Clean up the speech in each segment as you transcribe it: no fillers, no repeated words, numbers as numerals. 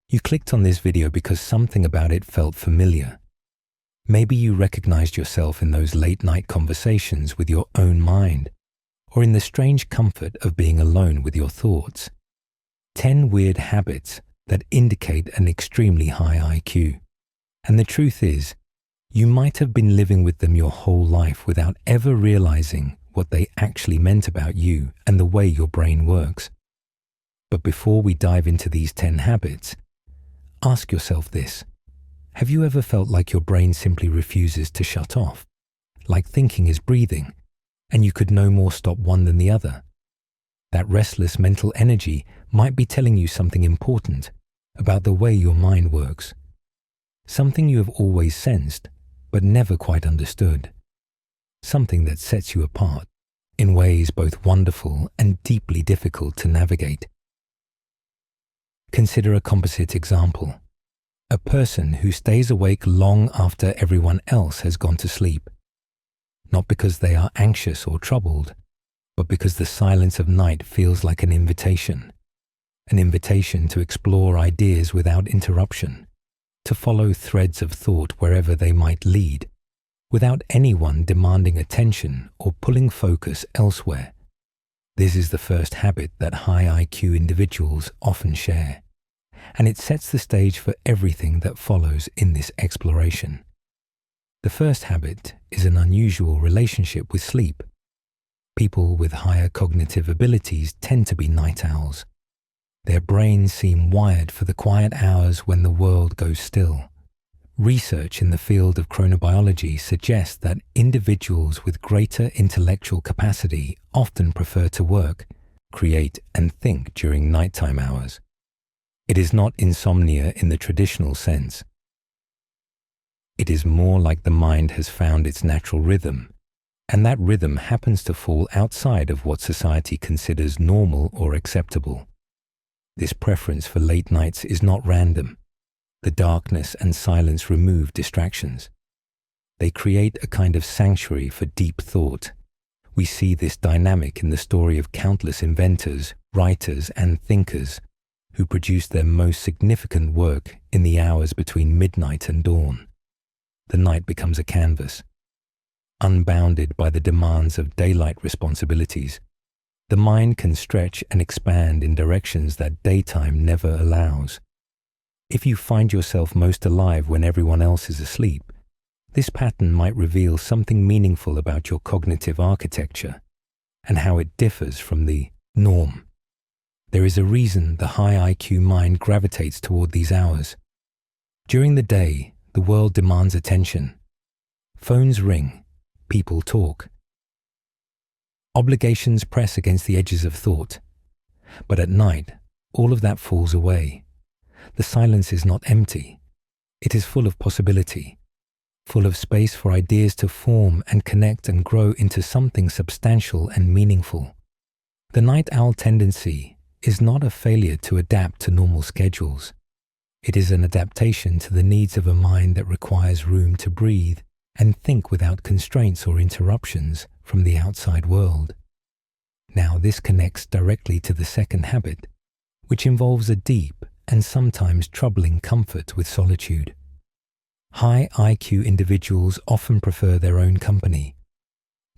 You clicked on this video because something about it felt familiar. Maybe you recognized yourself in those late-night conversations with your own mind, or in the strange comfort of being alone with your thoughts. 10 weird habits that indicate an extremely high IQ. And the truth is, you might have been living with them your whole life without ever realizing what they actually meant about you and the way your brain works. But before we dive into these 10 habits, ask yourself this. Have you ever felt like your brain simply refuses to shut off? Like thinking is breathing, and you could no more stop one than the other? That restless mental energy might be telling you something important about the way your mind works. Something you have always sensed, but never quite understood. Something that sets you apart in ways both wonderful and deeply difficult to navigate. Consider a composite example. A person who stays awake long after everyone else has gone to sleep. Not because they are anxious or troubled, but because the silence of night feels like an invitation. An invitation to explore ideas without interruption, to follow threads of thought wherever they might lead, without anyone demanding attention or pulling focus elsewhere. This is the first habit that high IQ individuals often share, and it sets the stage for everything that follows in this exploration. The first habit is an unusual relationship with sleep. People with higher cognitive abilities tend to be night owls. Their brains seem wired for the quiet hours when the world goes still. Research in the field of chronobiology suggests that individuals with greater intellectual capacity often prefer to work, create, and think during nighttime hours. It is not insomnia in the traditional sense. It is more like the mind has found its natural rhythm, and that rhythm happens to fall outside of what society considers normal or acceptable. This preference for late nights is not random. The darkness and silence remove distractions. They create a kind of sanctuary for deep thought. We see this dynamic in the story of countless inventors, writers, and thinkers who produced their most significant work in the hours between midnight and dawn. The night becomes a canvas. Unbounded by the demands of daylight responsibilities, the mind can stretch and expand in directions that daytime never allows. If you find yourself most alive when everyone else is asleep, this pattern might reveal something meaningful about your cognitive architecture and how it differs from the norm. There is a reason the high IQ mind gravitates toward these hours. During the day, the world demands attention. Phones ring, people talk. Obligations press against the edges of thought. But at night, all of that falls away. The silence is not empty. It is full of possibility, full of space for ideas to form and connect and grow into something substantial and meaningful. The night owl tendency is not a failure to adapt to normal schedules. It is an adaptation to the needs of a mind that requires room to breathe and think without constraints or interruptions from the outside world. Now, this connects directly to the second habit, which involves a deep and sometimes troubling comfort with solitude. High IQ individuals often prefer their own company,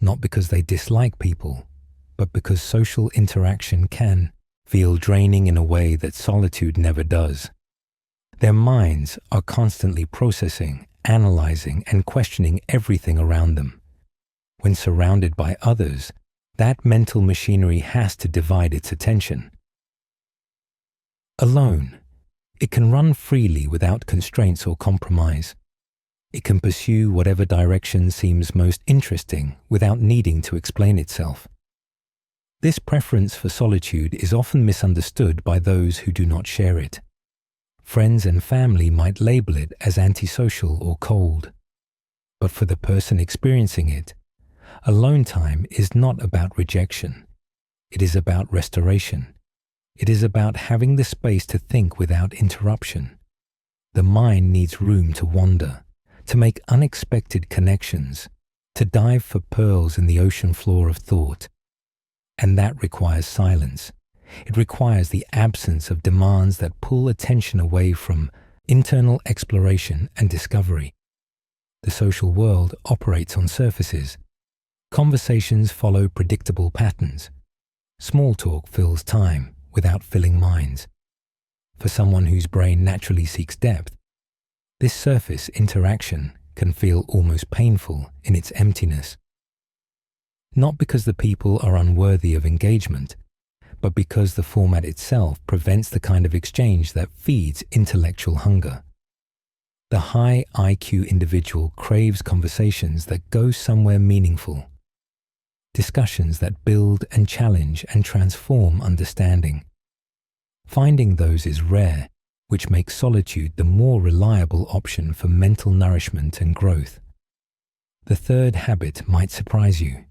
not because they dislike people, but because social interaction can feel draining in a way that solitude never does. Their minds are constantly processing, analyzing, and questioning everything around them. When surrounded by others, that mental machinery has to divide its attention. Alone, it can run freely without constraints or compromise. It can pursue whatever direction seems most interesting without needing to explain itself. This preference for solitude is often misunderstood by those who do not share it. Friends and family might label it as antisocial or cold. But for the person experiencing it, alone time is not about rejection. It is about restoration. It is about having the space to think without interruption. The mind needs room to wander, to make unexpected connections, to dive for pearls in the ocean floor of thought. And that requires silence. It requires the absence of demands that pull attention away from internal exploration and discovery. The social world operates on surfaces. Conversations follow predictable patterns. Small talk fills time without filling minds. For someone whose brain naturally seeks depth, this surface interaction can feel almost painful in its emptiness. Not because the people are unworthy of engagement, but because the format itself prevents the kind of exchange that feeds intellectual hunger. The high IQ individual craves conversations that go somewhere meaningful, discussions that build and challenge and transform understanding. Finding those is rare, which makes solitude the more reliable option for mental nourishment and growth. The third habit might surprise you.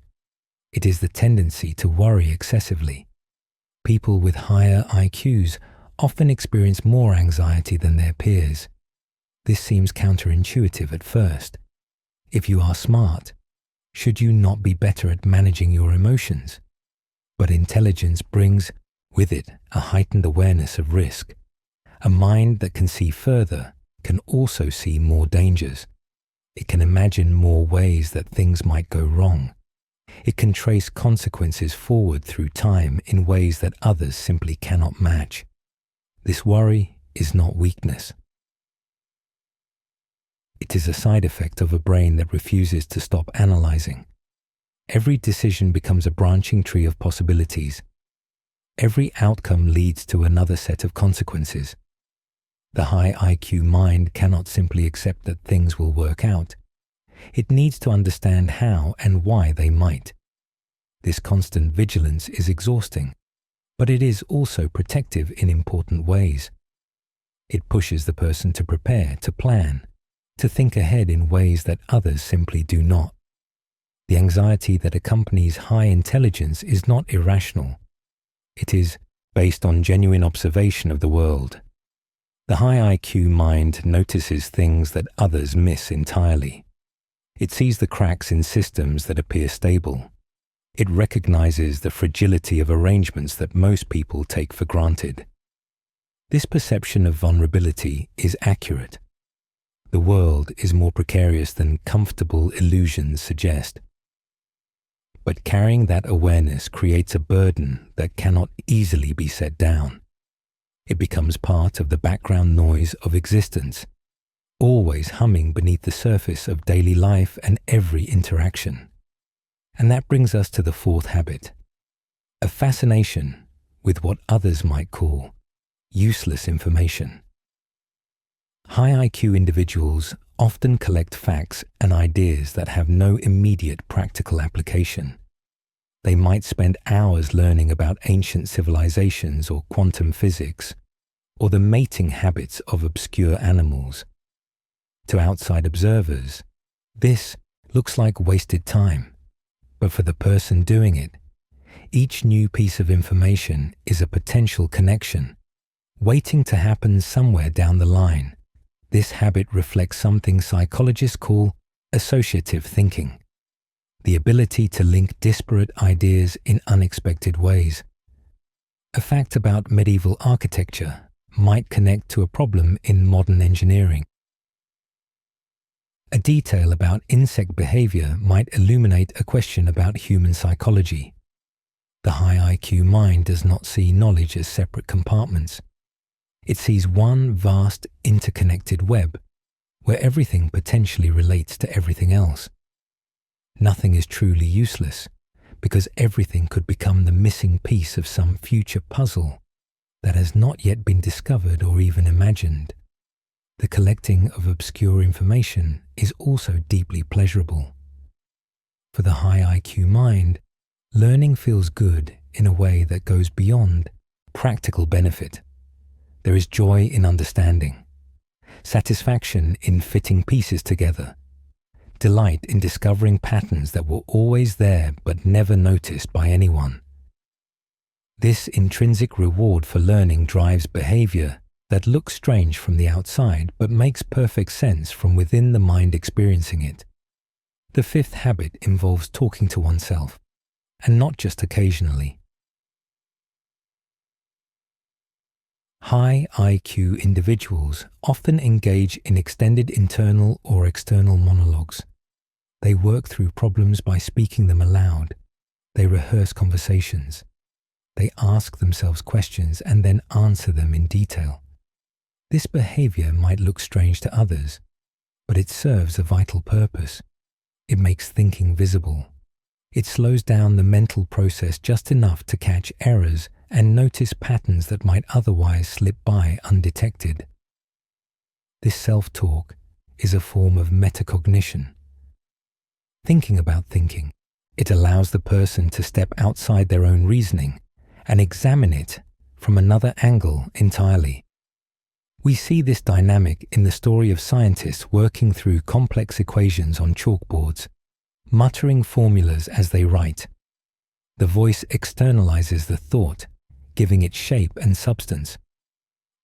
It is the tendency to worry excessively. People with higher IQs often experience more anxiety than their peers. This seems counterintuitive at first. If you are smart, should you not be better at managing your emotions? But intelligence brings with it a heightened awareness of risk. A mind that can see further can also see more dangers. It can imagine more ways that things might go wrong. It can trace consequences forward through time in ways that others simply cannot match. This worry is not weakness. It is a side effect of a brain that refuses to stop analyzing. Every decision becomes a branching tree of possibilities. Every outcome leads to another set of consequences. The high IQ mind cannot simply accept that things will work out. It needs to understand how and why they might. This constant vigilance is exhausting, but it is also protective in important ways. It pushes the person to prepare, to plan, to think ahead in ways that others simply do not. The anxiety that accompanies high intelligence is not irrational. It is based on genuine observation of the world. The high IQ mind notices things that others miss entirely. It sees the cracks in systems that appear stable. It recognizes the fragility of arrangements that most people take for granted. This perception of vulnerability is accurate. The world is more precarious than comfortable illusions suggest. But carrying that awareness creates a burden that cannot easily be set down. It becomes part of the background noise of existence, always humming beneath the surface of daily life and every interaction. And that brings us to the fourth habit, a fascination with what others might call useless information. High IQ individuals often collect facts and ideas that have no immediate practical application. They might spend hours learning about ancient civilizations or quantum physics, or the mating habits of obscure animals. To outside observers, this looks like wasted time. But for the person doing it, each new piece of information is a potential connection, waiting to happen somewhere down the line. This habit reflects something psychologists call associative thinking, the ability to link disparate ideas in unexpected ways. A fact about medieval architecture might connect to a problem in modern engineering. A detail about insect behavior might illuminate a question about human psychology. The high IQ mind does not see knowledge as separate compartments. It sees one vast interconnected web, where everything potentially relates to everything else. Nothing is truly useless, because everything could become the missing piece of some future puzzle that has not yet been discovered or even imagined. The collecting of obscure information is also deeply pleasurable. For the high IQ mind, learning feels good in a way that goes beyond practical benefit. There is joy in understanding, satisfaction in fitting pieces together, delight in discovering patterns that were always there but never noticed by anyone. This intrinsic reward for learning drives behavior that looks strange from the outside but makes perfect sense from within the mind experiencing it. The fifth habit involves talking to oneself, and not just occasionally. High IQ individuals often engage in extended internal or external monologues. They work through problems by speaking them aloud. They rehearse conversations. They ask themselves questions and then answer them in detail. This behavior might look strange to others, but it serves a vital purpose. It makes thinking visible. It slows down the mental process just enough to catch errors and notice patterns that might otherwise slip by undetected. This self-talk is a form of metacognition. Thinking about thinking, it allows the person to step outside their own reasoning and examine it from another angle entirely. We see this dynamic in the story of scientists working through complex equations on chalkboards, muttering formulas as they write. The voice externalizes the thought, giving it shape and substance.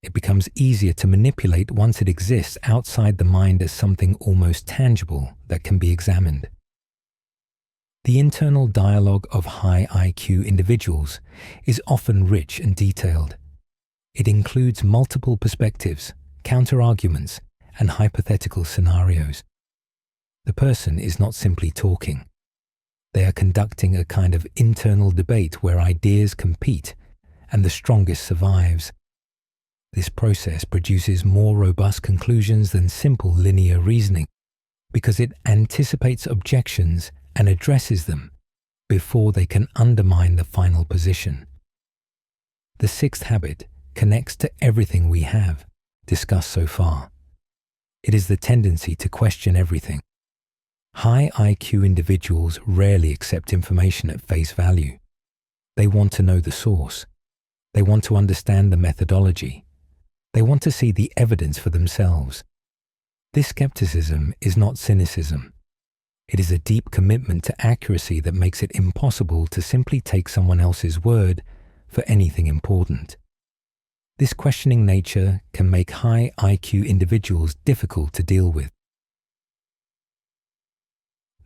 It becomes easier to manipulate once it exists outside the mind as something almost tangible that can be examined. The internal dialogue of high IQ individuals is often rich and detailed. It includes multiple perspectives, counter-arguments, and hypothetical scenarios. The person is not simply talking. They are conducting a kind of internal debate where ideas compete and the strongest survives. This process produces more robust conclusions than simple linear reasoning because it anticipates objections and addresses them before they can undermine the final position. The sixth habit connects to everything we have discussed so far. It is the tendency to question everything. High IQ individuals rarely accept information at face value. They want to know the source. They want to understand the methodology. They want to see the evidence for themselves. This skepticism is not cynicism. It is a deep commitment to accuracy that makes it impossible to simply take someone else's word for anything important. This questioning nature can make high IQ individuals difficult to deal with.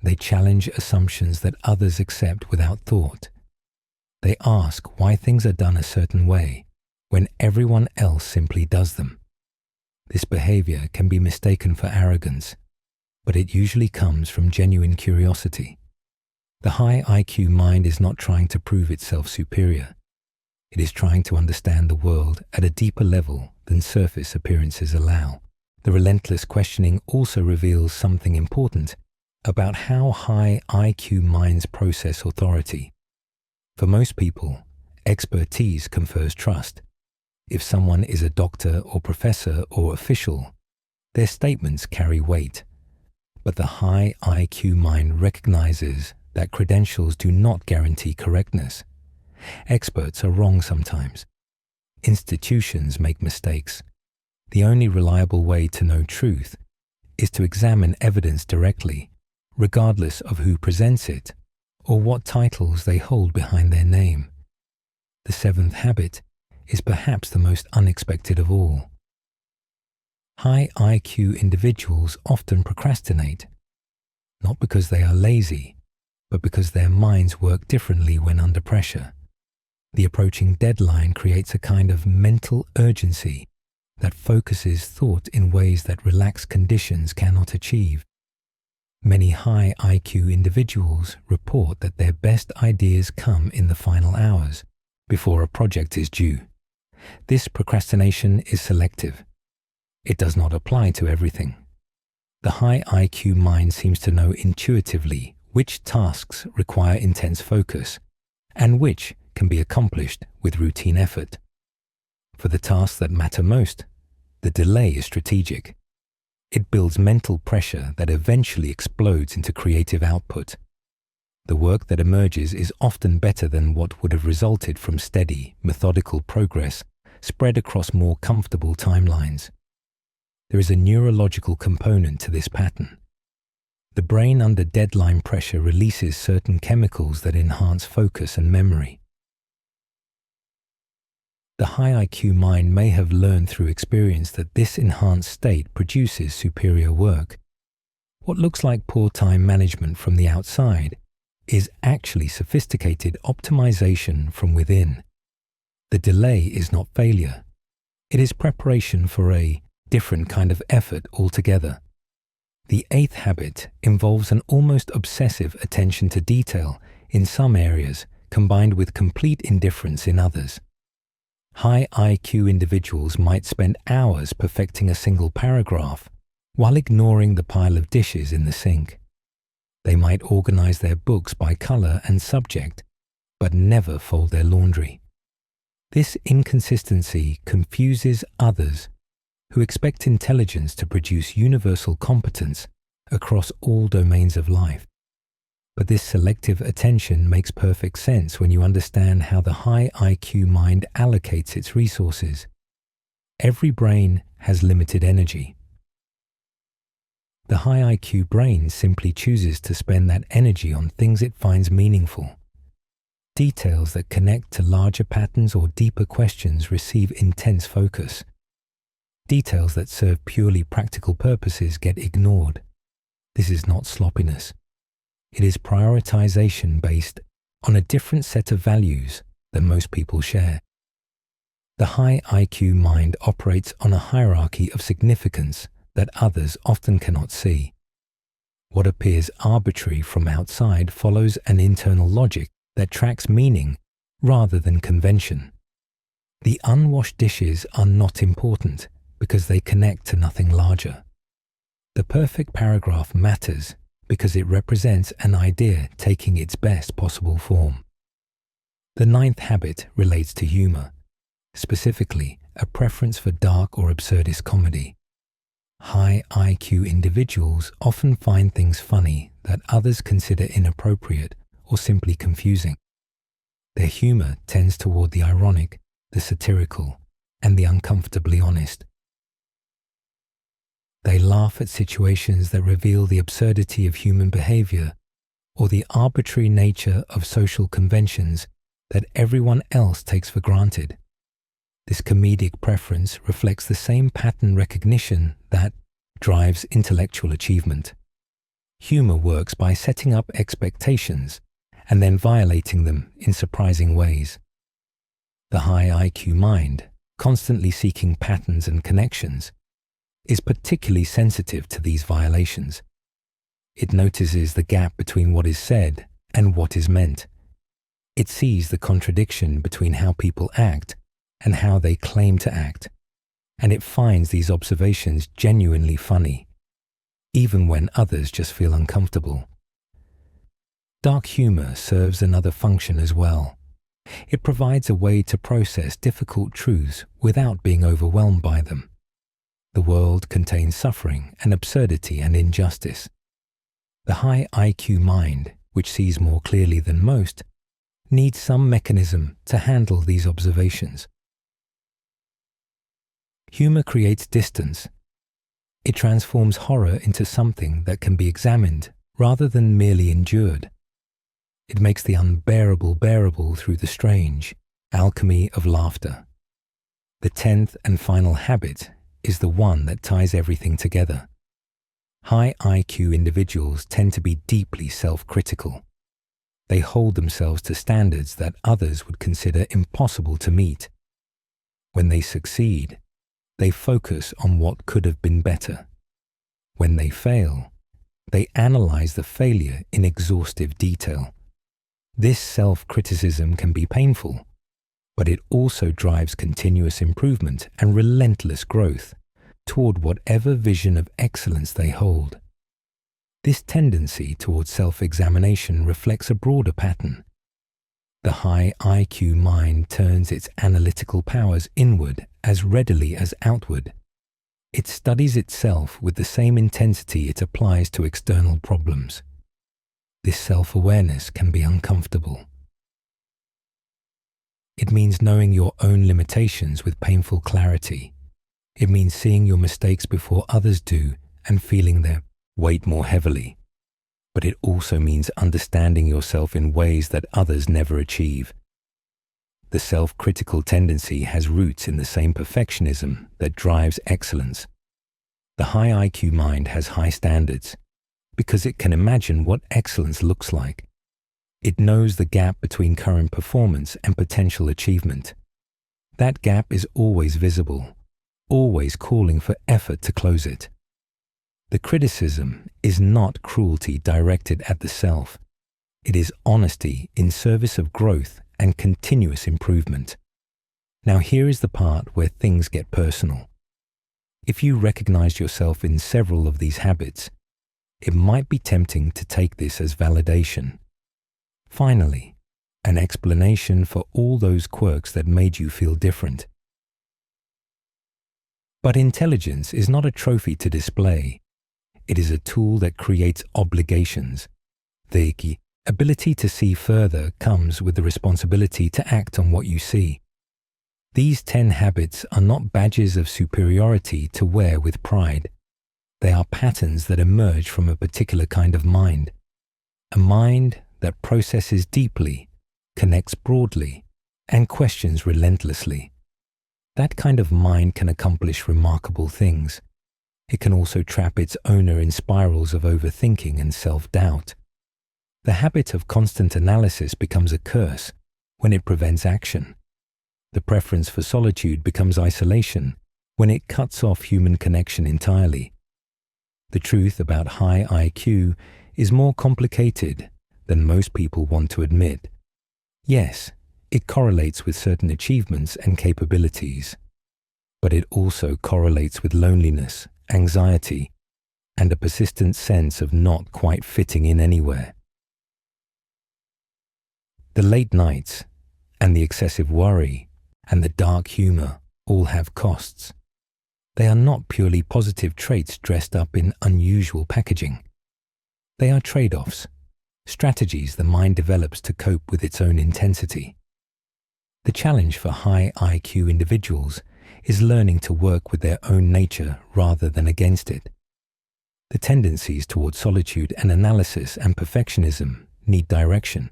They challenge assumptions that others accept without thought. They ask why things are done a certain way when everyone else simply does them. This behavior can be mistaken for arrogance, but it usually comes from genuine curiosity. The high IQ mind is not trying to prove itself superior. It is trying to understand the world at a deeper level than surface appearances allow. The relentless questioning also reveals something important about how high IQ minds process authority. For most people, expertise confers trust. If someone is a doctor or professor or official, their statements carry weight. But the high IQ mind recognizes that credentials do not guarantee correctness. Experts are wrong sometimes. Institutions make mistakes. The only reliable way to know truth is to examine evidence directly, regardless of who presents it or what titles they hold behind their name. The seventh habit is perhaps the most unexpected of all. High IQ individuals often procrastinate, not because they are lazy, but because their minds work differently when under pressure. The approaching deadline creates a kind of mental urgency that focuses thought in ways that relaxed conditions cannot achieve. Many high IQ individuals report that their best ideas come in the final hours, before a project is due. This procrastination is selective. It does not apply to everything. The high IQ mind seems to know intuitively which tasks require intense focus and which can be accomplished with routine effort. For the tasks that matter most, the delay is strategic. It builds mental pressure that eventually explodes into creative output. The work that emerges is often better than what would have resulted from steady, methodical progress spread across more comfortable timelines. There is a neurological component to this pattern. The brain under deadline pressure releases certain chemicals that enhance focus and memory. The high IQ mind may have learned through experience that this enhanced state produces superior work. What looks like poor time management from the outside is actually sophisticated optimization from within. The delay is not failure. It is preparation for a different kind of effort altogether. The eighth habit involves an almost obsessive attention to detail in some areas, combined with complete indifference in others. High IQ individuals might spend hours perfecting a single paragraph while ignoring the pile of dishes in the sink. They might organize their books by color and subject, but never fold their laundry. This inconsistency confuses others who expect intelligence to produce universal competence across all domains of life. But this selective attention makes perfect sense when you understand how the high IQ mind allocates its resources. Every brain has limited energy. The high IQ brain simply chooses to spend that energy on things it finds meaningful. Details that connect to larger patterns or deeper questions receive intense focus. Details that serve purely practical purposes get ignored. This is not sloppiness. It is prioritization based on a different set of values that most people share. The high IQ mind operates on a hierarchy of significance that others often cannot see. What appears arbitrary from outside follows an internal logic that tracks meaning rather than convention. The unwashed dishes are not important because they connect to nothing larger. The perfect paragraph matters because it represents an idea taking its best possible form. The ninth habit relates to humor, specifically a preference for dark or absurdist comedy. High IQ individuals often find things funny that others consider inappropriate or simply confusing. Their humor tends toward the ironic, the satirical, and the uncomfortably honest. They laugh at situations that reveal the absurdity of human behavior or the arbitrary nature of social conventions that everyone else takes for granted. This comedic preference reflects the same pattern recognition that drives intellectual achievement. Humor works by setting up expectations and then violating them in surprising ways. The high IQ mind, constantly seeking patterns and connections, is particularly sensitive to these violations. It notices the gap between what is said and what is meant. It sees the contradiction between how people act and how they claim to act, and it finds these observations genuinely funny, even when others just feel uncomfortable. Dark humor serves another function as well. It provides a way to process difficult truths without being overwhelmed by them. The world contains suffering and absurdity and injustice. The high IQ mind, which sees more clearly than most, needs some mechanism to handle these observations. Humor creates distance. It transforms horror into something that can be examined rather than merely endured. It makes the unbearable bearable through the strange, alchemy of laughter. The 10th and final habit is the one that ties everything together. High IQ individuals tend to be deeply self-critical. They hold themselves to standards that others would consider impossible to meet. When they succeed, they focus on what could have been better. When they fail, they analyze the failure in exhaustive detail. This self-criticism can be painful, but it also drives continuous improvement and relentless growth toward whatever vision of excellence they hold. This tendency towards self-examination reflects a broader pattern. The high IQ mind turns its analytical powers inward as readily as outward. It studies itself with the same intensity it applies to external problems. This self-awareness can be uncomfortable. It means knowing your own limitations with painful clarity. It means seeing your mistakes before others do and feeling their weight more heavily. But it also means understanding yourself in ways that others never achieve. The self-critical tendency has roots in the same perfectionism that drives excellence. The high IQ mind has high standards because it can imagine what excellence looks like. It knows the gap between current performance and potential achievement. That gap is always visible, always calling for effort to close it. The criticism is not cruelty directed at the self. It is honesty in service of growth and continuous improvement. Now here is the part where things get personal. If you recognize yourself in several of these habits, it might be tempting to take this as validation. Finally, an explanation for all those quirks that made you feel different. But intelligence is not a trophy to display. It is a tool that creates obligations. The ability to see further comes with the responsibility to act on what you see. These 10 habits are not badges of superiority to wear with pride. They are patterns that emerge from a particular kind of mind. A mind that processes deeply, connects broadly, and questions relentlessly. That kind of mind can accomplish remarkable things. It can also trap its owner in spirals of overthinking and self-doubt. The habit of constant analysis becomes a curse when it prevents action. The preference for solitude becomes isolation when it cuts off human connection entirely. The truth about high IQ is more complicated than most people want to admit. Yes, it correlates with certain achievements and capabilities, but it also correlates with loneliness, anxiety, and a persistent sense of not quite fitting in anywhere. The late nights, and the excessive worry, and the dark humor all have costs. They are not purely positive traits dressed up in unusual packaging. They are trade-offs, strategies the mind develops to cope with its own intensity. The challenge for high IQ individuals is learning to work with their own nature rather than against it. The tendencies toward solitude and analysis and perfectionism need direction.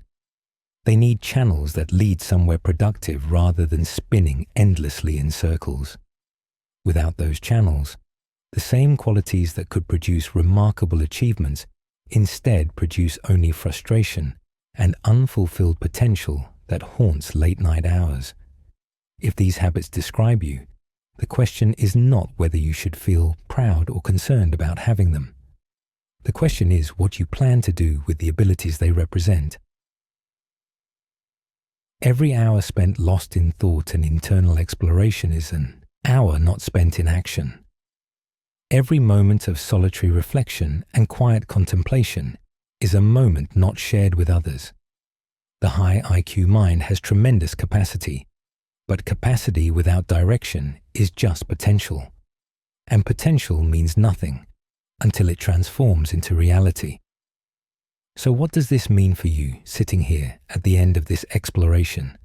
They need channels that lead somewhere productive rather than spinning endlessly in circles. Without those channels, the same qualities that could produce remarkable achievements instead produce only frustration and unfulfilled potential that haunts late-night hours. If these habits describe you, the question is not whether you should feel proud or concerned about having them. The question is what you plan to do with the abilities they represent. Every hour spent lost in thought and internal exploration is an hour not spent in action. Every moment of solitary reflection and quiet contemplation is a moment not shared with others. The high IQ mind has tremendous capacity, but capacity without direction is just potential. And potential means nothing until it transforms into reality. So what does this mean for you sitting here at the end of this exploration?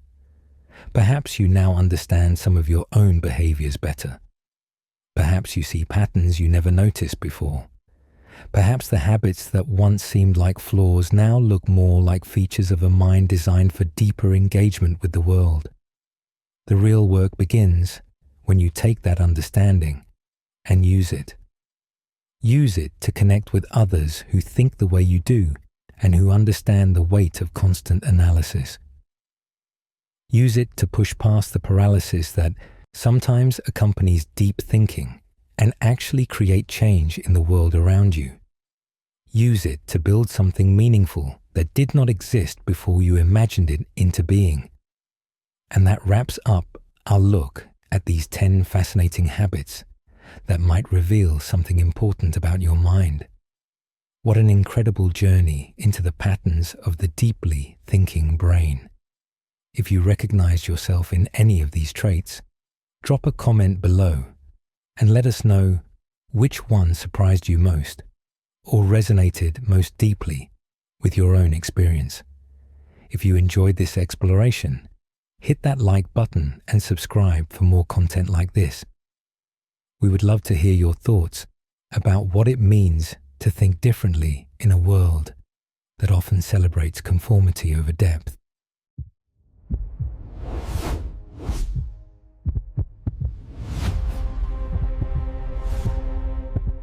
Perhaps you now understand some of your own behaviors better. Perhaps you see patterns you never noticed before. Perhaps the habits that once seemed like flaws now look more like features of a mind designed for deeper engagement with the world. The real work begins when you take that understanding and use it. Use it to connect with others who think the way you do and who understand the weight of constant analysis. Use it to push past the paralysis that sometimes accompanies deep thinking and actually create change in the world around you. Use it to build something meaningful that did not exist before you imagined it into being. And that wraps up our look at these 10 fascinating habits that might reveal something important about your mind. What an incredible journey into the patterns of the deeply thinking brain. If you recognize yourself in any of these traits, drop a comment below and let us know which one surprised you most or resonated most deeply with your own experience. If you enjoyed this exploration, hit that like button and subscribe for more content like this. We would love to hear your thoughts about what it means to think differently in a world that often celebrates conformity over depth.